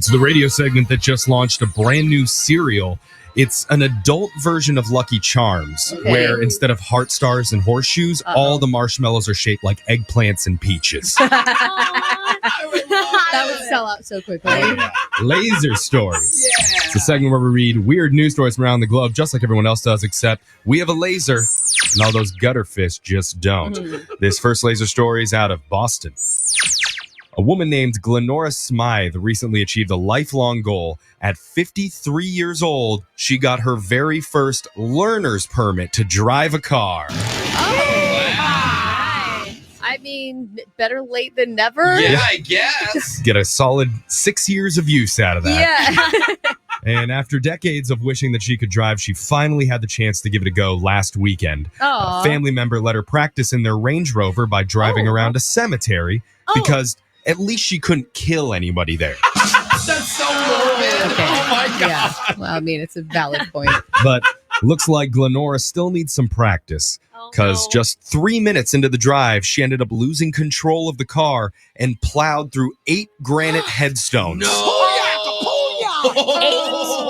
It's the radio segment that just launched a brand new cereal. It's an adult version of Lucky Charms, where instead of heart stars and horseshoes, all the marshmallows are shaped like eggplants and peaches. That would sell out so quickly. Laser Stories. Yeah. It's a segment where we read weird news stories from around the globe, just like everyone else does, except we have a laser, and all those gutter fish just don't. This first laser story is out of Boston. A woman named Glenora Smythe recently achieved a lifelong goal. At 53 years old, she got her very first learner's permit to drive a car. I mean, better late than never. Yeah, I guess. Get a solid 6 years of use out of that. Yeah. And after decades of wishing that she could drive, she finally had the chance to give it a go last weekend. A family member let her practice in their Range Rover by driving around a cemetery because at least she couldn't kill anybody there. That's so morbid. Okay. Oh my God. Yeah. Well, I mean, it's a valid point. But looks like Glenora still needs some practice. Because just 3 minutes into the drive, she ended up losing control of the car and plowed through 8 granite headstones. No.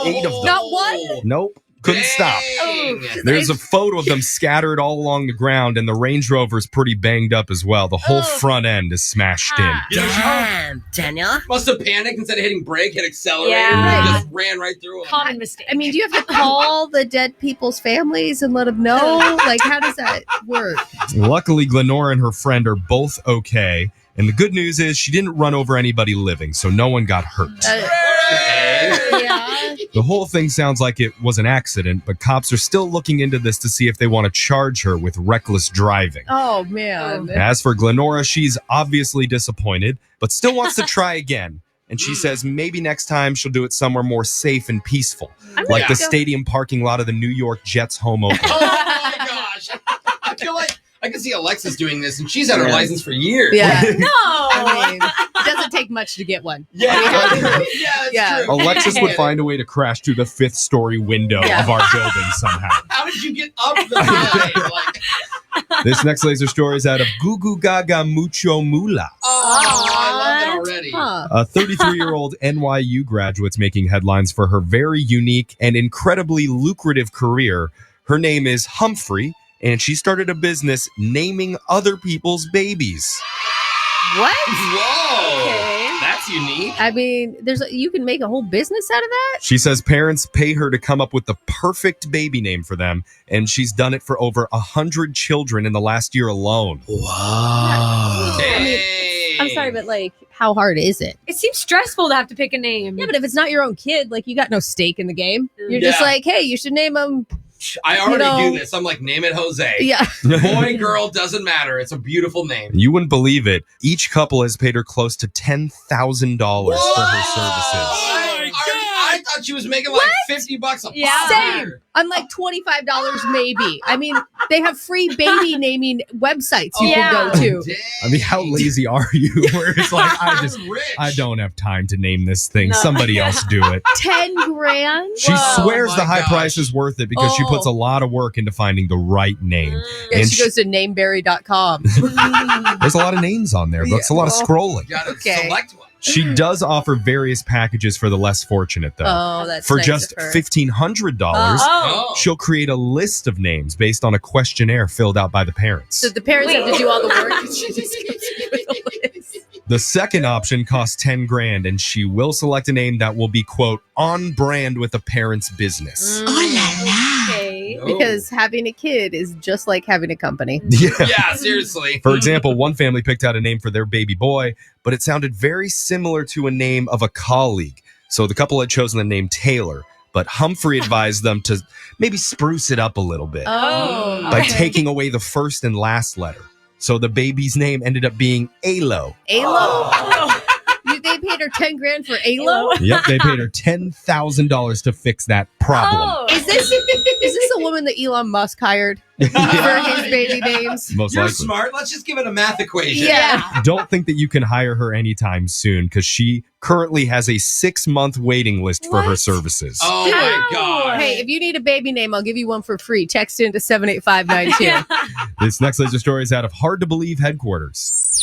8 of them. Not one? Nope. Couldn't stop. Dang. There's a photo of them scattered all along the ground, and the Range Rover's pretty banged up as well. The whole front end is smashed in. Damn, Daniel. Must have panicked instead of hitting brake, hit accelerator, Yeah. and just ran right through him. Common mistake. I mean, do you have to call the dead people's families and let them know? Like, how does that work? Luckily, Glenora and her friend are both okay. And the good news is she didn't run over anybody living, so no one got hurt. Yeah. The whole thing sounds like it was an accident, but cops are still looking into this to see if they want to charge her with reckless driving. Oh, man. As for Glenora, she's obviously disappointed, but still wants to try again. And she says maybe next time she'll do it somewhere more safe and peaceful, like the stadium parking lot of the New York Jets home opener. Oh my gosh. I feel like I can see Alexis doing this, and she's had her license for years. Yeah. No. I mean, it doesn't take much to get one. Yeah, that's true. Alexis would find a way to crash through the 5th-story window of our building somehow. How did you get up the line? This next laser story is out of Gugu Gaga Mucho Mula. Oh, I love it already. Huh. A 33-year-old NYU graduate's making headlines for her very unique and incredibly lucrative career. Her name is Humphrey, and she started a business naming other people's babies. What? Whoa. Okay. That's unique. I mean, you can make a whole business out of that? She says parents pay her to come up with the perfect baby name for them, and she's done it for over 100 children in the last year alone. Wow. Dang. I'm sorry, but like, how hard is it? It seems stressful to have to pick a name. Yeah, but if it's not your own kid, like, you got no stake in the game. You're just like, hey, you should name him. I already do this. I'm like, name it Jose. Yeah. Boy, girl, doesn't matter. It's a beautiful name. You wouldn't believe it. Each couple has paid her close to $10,000 for her services. I thought she was making like $50 a pop. Same. I'm like $25 maybe. I mean, they have free baby naming websites you can go to. Dang. I mean, how lazy are you? Where it's like, I'm rich. I don't have time to name this thing. Somebody else do it. 10 grand? She swears my the high gosh. price is worth it because she puts a lot of work into finding the right name. Yeah, And she goes to nameberry.com. There's a lot of names on there, but it's a lot of scrolling. You gotta Okay. select one. She does offer various packages for the less fortunate, though. Oh, that's For nice just of her. $1,500, Oh. she'll create a list of names based on a questionnaire filled out by the parents. So the parents have to do all the work. And she just goes through the list. The second option costs $10,000, and she will select a name that will be, quote, on brand with the parent's business. Okay. No. Because having a kid is just like having a company. Yeah. Yeah, seriously. For example, one family picked out a name for their baby boy, but it sounded very similar to a name of a colleague. So the couple had chosen the name Taylor, but Humphrey advised them to maybe spruce it up a little bit Oh. by okay. taking away the first and last letter. So the baby's name ended up being Alo. Alo? They paid her 10 grand for Alo? Yep, they paid her $10,000 to fix that problem. Oh. Is this the woman that Elon Musk hired for his baby names? Most You're likely. smart. Let's just give it a math equation. Yeah. Don't think that you can hire her anytime soon because she currently has a 6-month waiting list for her What? services. Oh my gosh. Hey, if you need a baby name, I'll give you one for free. Text in to 78592. This next laser story is out of Hard to Believe headquarters.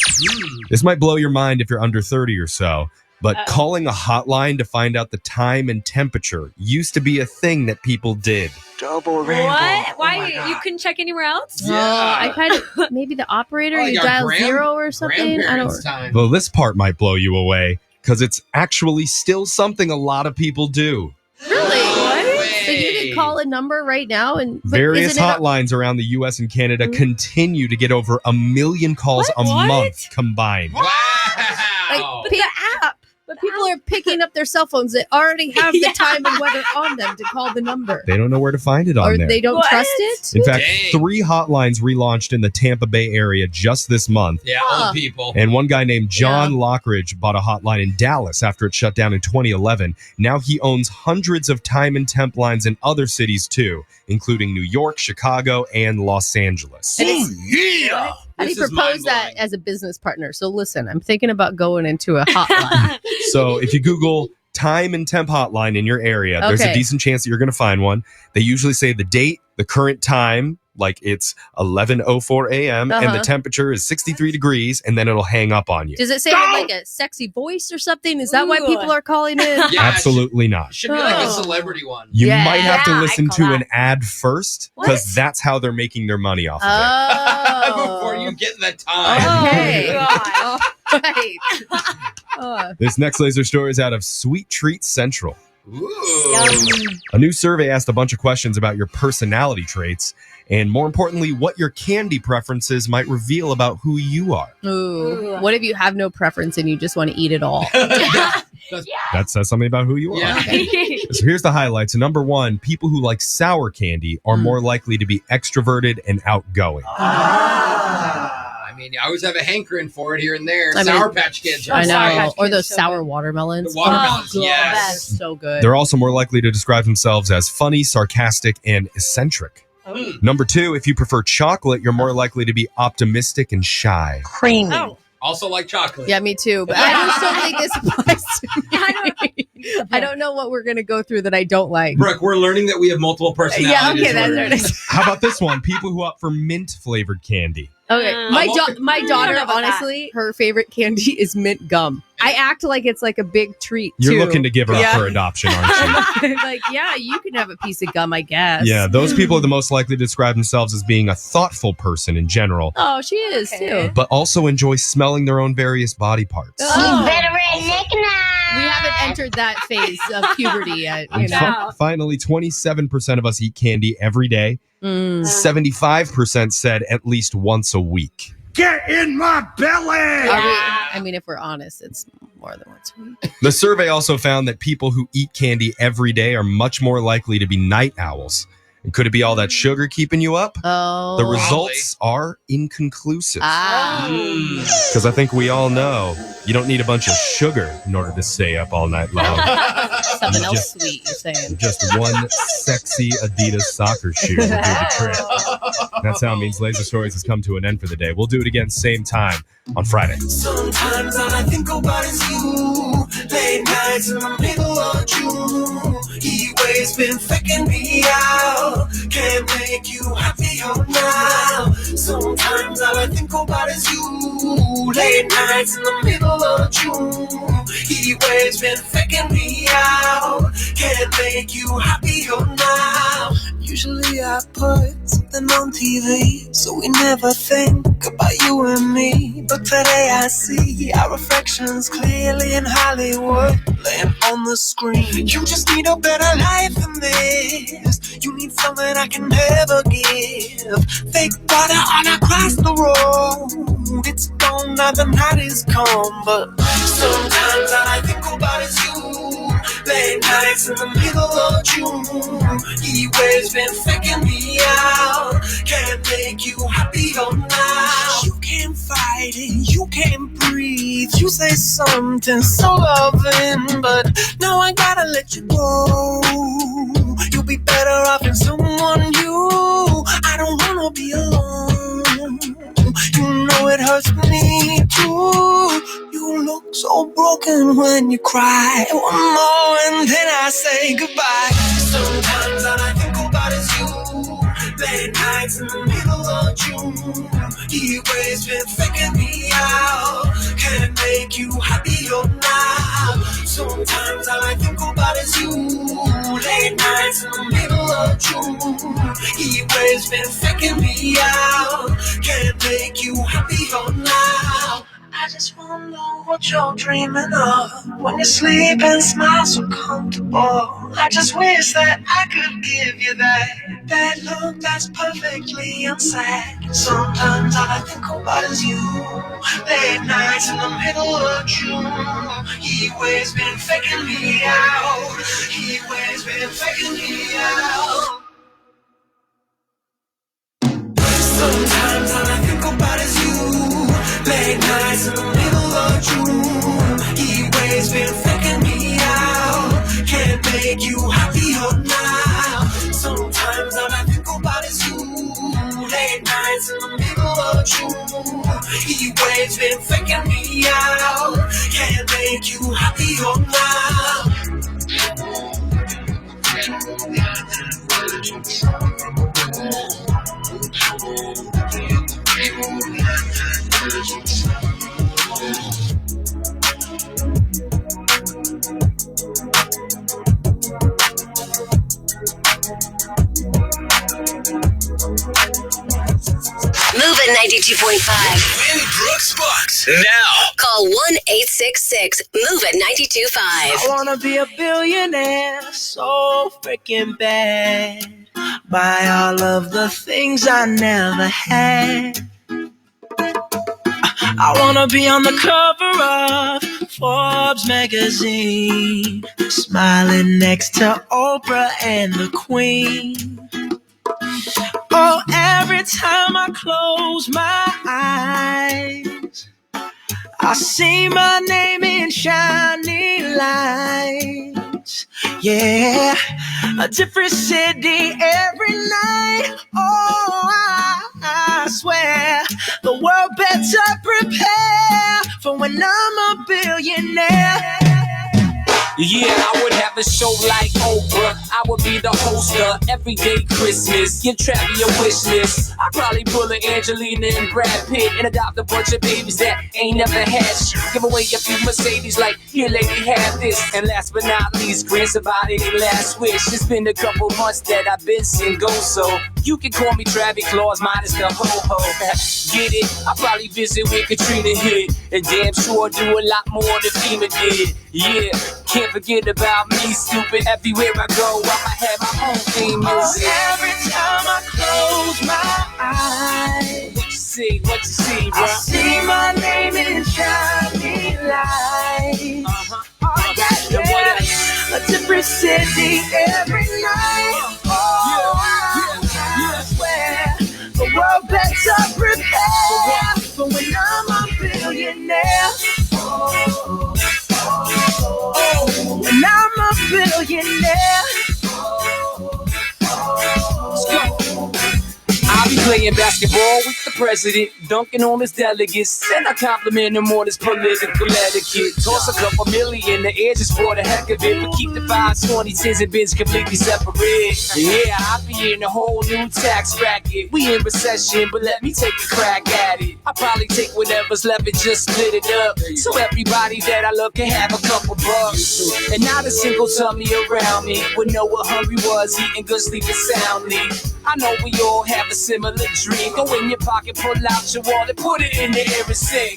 This might blow your mind if you're under 30 or so, But calling a hotline to find out the time and temperature used to be a thing that people did. Double rainbow. What? Why? my You God. couldn't check anywhere else? Yeah. I kind of maybe the operator. Oh, you your dial 0 or something. I don't. grandparents' time. Well, this part might blow you away because it's actually still something a lot of people do. Really? No So you way. can call a number right now and but Various isn't it a- hotlines around the U.S. and Canada continue to get over 1 million calls a What? month combined. Wow. Like, the app. But people are picking up their cell phones that already have the Yeah. time and weather on them to call the number. They don't know where to find it on Or there. they don't What? trust it. In fact, Dang. 3 hotlines relaunched in the Tampa Bay area just this month. Yeah, Huh. old people. And one guy named John Lockridge bought a hotline in Dallas after it shut down in 2011. Now he owns hundreds of time and temp lines in other cities too, including New York, Chicago, and Los Angeles. And it's- Yeah. And he This is proposed that mind-blowing. as a business partner. So listen, I'm thinking about going into a hotline. So if you Google time and temp hotline in your area, there's a Okay. decent chance that you're going to find one. They usually say the date, the current time, like it's 11:04 a.m. and the Uh-huh. temperature is 63 degrees, and then it'll hang up on you. Does it say with like a sexy voice or something? Is that why Ooh. people are calling in? Yeah, Absolutely not. Should be like a Oh. celebrity one. You Yeah. might have to Yeah, listen I to call an that. ad first because What? that's how they're making their money off of Oh. Before you get the time. Okay. God. All right. it. This next laser story is out of Sweet Treat Central. Ooh. A new survey asked a bunch of questions about your personality traits and, more importantly, what your candy preferences might reveal about who you are. Ooh. Ooh. What if you have no preference and you just want to eat it all? That says something about who you are. Yeah. So here's the highlights. Number 1, people who like sour candy are more likely to be extroverted and outgoing. I mean, I always have a hankering for it here and there. I mean- Sour Patch Kids. I Sour know. Patch Or Kids, those so sour good. watermelons. The watermelons, Oh, yes. So good. They're also more likely to describe themselves as funny, sarcastic, and eccentric. Mm. Number 2, if you prefer chocolate, you're more likely to be optimistic and shy. Creamy. Oh. Also like chocolate. Yeah, me too. But I just don't think this applies to me. I don't know what we're going to go through that I don't like. Brooke, we're learning that we have multiple personalities. Yeah, okay, that's We're- what it is. How about this one? People who opt for mint flavored candy. Okay, my I don't daughter, know about that. honestly, her favorite candy is mint gum. I act like it's like a big treat. You're too. looking to give her up Yeah. for adoption, aren't you? Like, yeah, you can have a piece of gum, I guess. Yeah, those people are the most likely to describe themselves as being a thoughtful person in general, Oh, she is Okay. too. but also enjoy smelling their own various body parts. Oh. redneck now. We haven't entered that phase of puberty yet. You And know. Wow. finally, 27% of us eat candy every day. Mm. 75% said at least once a week. Get in my belly. I mean, if we're honest, it's more than once a week. The survey also found that people who eat candy every day are much more likely to be night owls. And could it be all that sugar keeping you up? Oh. The results are inconclusive. Ah. Because I think we all know you don't need a bunch of sugar in order to stay up all night long. Something You else sweet, you're saying. Just one sexy Adidas soccer shoe will do the trick. That's how it means Laser Stories has come to an end for the day. We'll do it again same time on Friday. Sometimes all I think about is you. Late nights in the middle of June. He always been faking me out. Can't make you happier now. Sometimes all I think about is you. Late nights in the middle of June. He always been faking me out. Can't make you happier now. Usually I put something on TV, so we never think about you and me. But today I see our reflections clearly in Hollywood, laying on the screen. You just need a better life than this. You need something I can never give. Fake water all across the road. It's gone now, the night is come. But sometimes all I think about is you. Late nights in the middle of June. He always been faking me out. Can't make you happier now. You can't fight it, you can't breathe. You say something so loving, but now I gotta let you go. You'll be better off in someone new. I don't wanna be alone. You know it hurts me too. You look so broken when you cry. One more and then I say goodbye. Sometimes all I think about is you. Late nights in the middle of June. He always been faking me out. Can't make you happier now. Sometimes all I think about is you. Late nights in the middle of June. He always been faking me out. Can't make you happier now. I just wanna know what you're dreaming of. When you sleep and smile so comfortable. I just wish that I could give you that look that's perfectly unsaid. Sometimes all I think about is you. Late nights in the middle of June. He always been faking me out. He always been faking me out. Sometimes all I think about is you. Late nights in the middle of June. He always been faking me out. Can't make you happier now. Sometimes all I think about is you. Late nights in the middle of June. He always been faking me out. Can't make you happier now. Move at 92.5. Win Brooks Bucks now. Call 1-866-MOVE at 92.5. I wanna be a billionaire so freaking bad. Buy all of the things I never had. I wanna be on the cover of Forbes magazine, smiling next to Oprah and the Queen. Oh, every time I close my eyes, I see my name in shining lights. Yeah, a different city every night. Oh, I swear the world better prepare for when I'm a billionaire. Yeah, I would have a show like Oprah. I would be the host of Everyday Christmas. Give Travis your wish list. I'd probably pull an Angelina and Brad Pitt and adopt a bunch of babies that ain't never had shit. Give away a few Mercedes like, here lady, have this. And last but not least, grant somebody their last wish. It's been a couple months that I've been single, so you can call me Travis Claus minus the ho-ho. Get it? I'll probably visit where Katrina hit. And damn sure do a lot more than FEMA did. Yeah, can't forget about me, stupid. Everywhere I go, I'ma have my own theme music. Oh, every time I close my eyes, What you see, bro? I see my name in shining lights. Oh, yeah. A different city every night. Oh, I swear the world better prepare for when I'm a billionaire. When I'm a billionaire. Let's go. I'll be playing basketball with the president, dunking on his delegates, and I compliment him on his political etiquette. Toss a couple million, the air just for the heck of it, but keep the 5s, 20s, 10s, and bins completely separate. Yeah, I'll be in a whole new tax bracket. We in recession, but let me take a crack at it. I'll probably take whatever's left and just split it up, so everybody that I love can have a couple bucks. And not a single tummy around me would know what hungry was, eating good, sleeping soundly. I know we all have a similar dream. Go in your pocket, pull out your wallet, put it in the air and sing.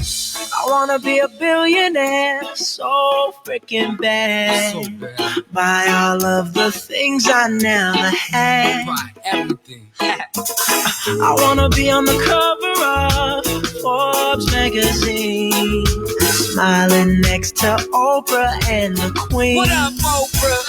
I wanna be a billionaire so freaking bad. So bad. Buy all of the things I never had. Buy everything. I wanna be on the cover of Forbes magazine, smiling next to Oprah and the Queen. What up, Oprah?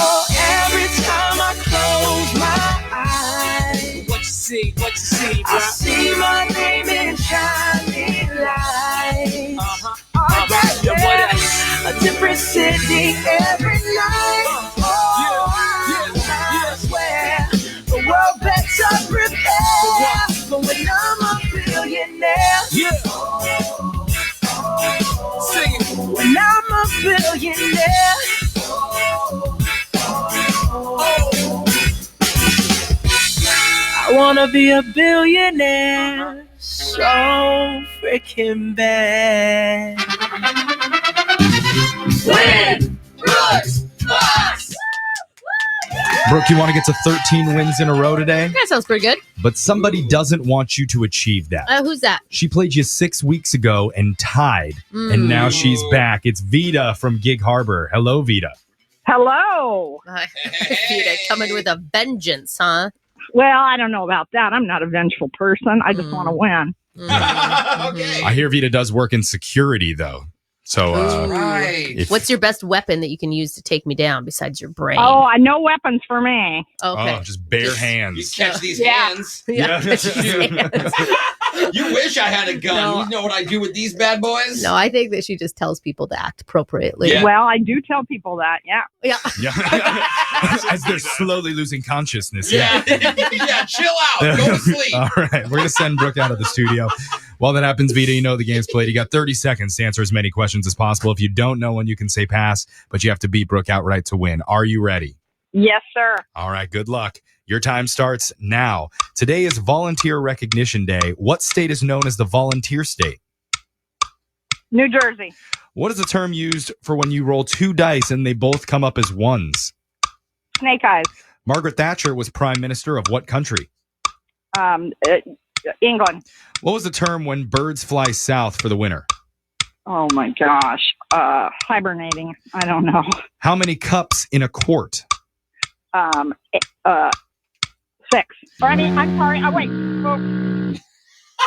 Oh, every time I close my eyes, What you see, bro? I see my name in shining lights. Oh, Yeah, what yeah. else? A different city every night. Oh, I swear the world better prepare for when I'm a billionaire. Yeah. Sing it. When I'm a billionaire. I wanna be a billionaire so freaking bad. Win! Brooks Box! Brooke, you want to get to 13 wins in a row today? That sounds pretty good. But somebody doesn't want you to achieve that. Who's that? She played you 6 weeks ago and tied, and now she's back. It's Vita from Gig Harbor. Hello, Vita. Hello. Vita coming with a vengeance, huh? Well, I don't know about that. I'm not a vengeful person. I just want to win. Okay. I hear Vita does work in security, though. So, Right. What's your best weapon that you can use to take me down besides your brain? Oh, no weapons for me. Okay. just bare hands. You catch these Yeah. hands. Yeah. You wish I had a gun. No. You know what I do with these bad boys? No, I think that she just tells people to act appropriately. Yeah. Well, I do tell people that, yeah. Yeah. Yeah. As they're slowly losing consciousness. Yeah. Yeah, chill out. Go to sleep. All right. We're going to send Brooke out of the studio. While that happens, Vita, you know the game's played. You got 30 seconds to answer as many questions as possible. If you don't know one, you can say pass, but you have to beat Brooke outright to win. Are you ready? Yes, sir. All right. Good luck. Your time starts now. Today is Volunteer Recognition Day. What state is known as the volunteer state? New Jersey. What is the term used for when you roll 2 dice and they both come up as ones? Snake Eyes. Margaret Thatcher was prime minister of what country? England. What was the term when birds fly south for the winter? Oh, my gosh. Hibernating. I don't know. How many cups in a quart? 6. Or I'm sorry. Wait.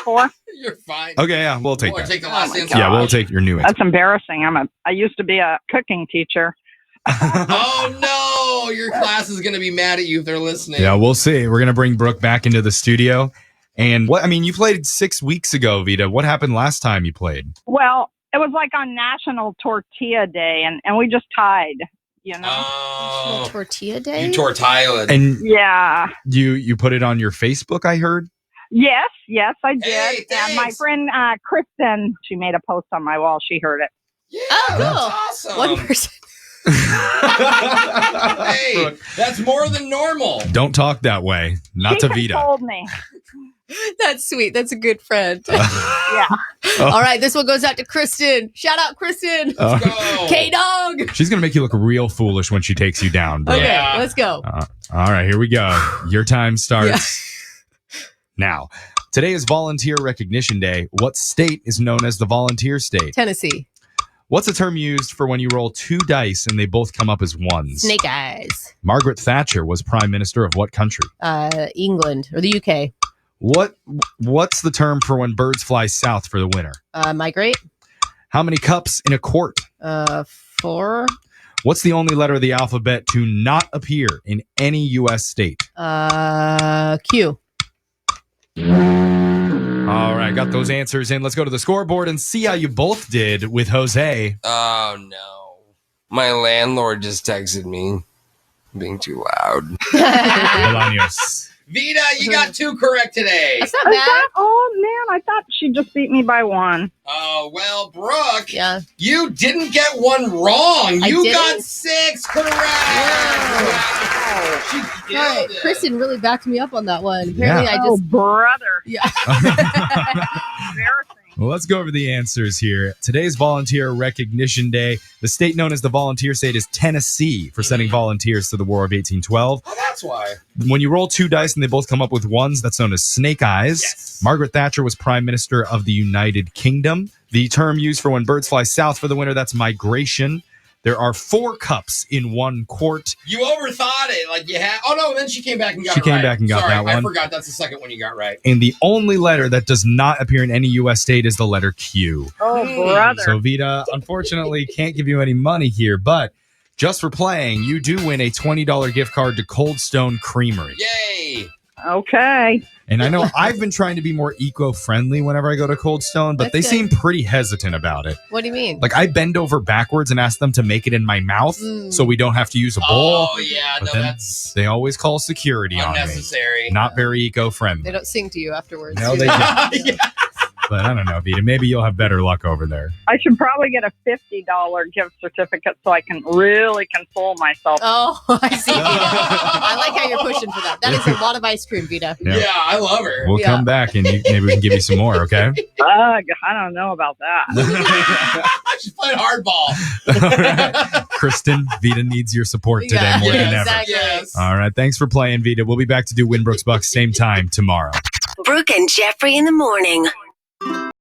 4. You're fine. Okay, yeah, we'll take Or that. take the last answer. Yeah, we'll take your new answer. That's embarrassing. I used to be a cooking teacher. Oh, no. Your class is going to be mad at you if they're listening. Yeah, we'll see. We're going to bring Brooke back into the studio. And you played 6 weeks ago, Vita. What happened last time you played? Well, it was like on National Tortilla Day, and we just tied, you know? Oh. Tortilla Day? You tortilla. And Yeah. you put it on your Facebook, I heard? Yes, I did. Hey, And my thanks. friend Kristen, she made a post on my wall. She heard it. Yeah, Oh, cool. that's awesome. One person. Hey, that's more than normal. Don't talk that way. Not she to Vita. told me. That's sweet. That's a good friend. Yeah. All right, this one goes out to Kristen. Shout out, Kristen. Let's go. K-Dog. She's going to make you look real foolish when she takes you down, Brooke. Okay, Yeah. let's go. All right, here we go. Your time starts now. Today is Volunteer Recognition Day. What state is known as the volunteer state? Tennessee. What's the term used for when you roll 2 dice and they both come up as ones? Snake Eyes. Margaret Thatcher was prime minister of what country? England or the UK. What's the term for when birds fly south for the winter? Migrate. How many cups in a quart? 4. What's the only letter of the alphabet to not appear in any U.S. state? Q. All right, got those answers in. Let's go to the scoreboard and see how you both did with Jose. Oh, no. My landlord just texted me being too loud. Bolaños. Vita, you got 2 correct today. That's not bad. Oh, man, I thought she just beat me by 1. Oh, well, Brooke, Yeah. you didn't get 1 wrong. I You didn't? got 6 correct. Wow. She All killed right, it. Kristen really backed me up on that one. Apparently, I Oh, just brother. yeah. Embarrassing. Well, let's go over the answers here. Today's Volunteer Recognition Day. The state known as the volunteer state is Tennessee for sending volunteers to the War of 1812. Oh, that's why. When you roll 2 dice and they both come up with ones, that's known as Snake Eyes. Yes. Margaret Thatcher was Prime Minister of the United Kingdom. The term used for when birds fly south for the winter, that's migration. There are 4 cups in 1 quart. You overthought it. Like you had. Oh, no. Then she came back and got She it came right. back and got Sorry, that one. I forgot. That's the second one you got right. And the only letter that does not appear in any U.S. state is the letter Q. Oh, brother. So, Vita, unfortunately, can't give you any money here, but just for playing, you do win a $20 gift card to Cold Stone Creamery. Yay. Okay. And I know I've been trying to be more eco-friendly whenever I go to Cold Stone, but That's they good. seem pretty hesitant about it. What do you mean? Like, I bend over backwards and ask them to make it in my mouth so we don't have to use a bowl. Oh, yeah. But No, then that's they always call security on me. unnecessary. Not very They eco-friendly. don't sing to you afterwards. No, do they don't. Yeah. But I don't know, Vita. Maybe you'll have better luck over there. I should probably get a $50 gift certificate so I can really console myself. Oh, I see. I like how you're pushing for that. That is a lot of ice cream, Vita. Yeah, I love her. We'll come back and maybe we can give you some more, okay? I don't know about that. She's playing hardball. Kristen, Vita needs your support today more than ever. Exactly. Yes. All right, thanks for playing, Vita. We'll be back to do Winbrook's Bucks same time tomorrow. Brooke and Jeffrey in the morning.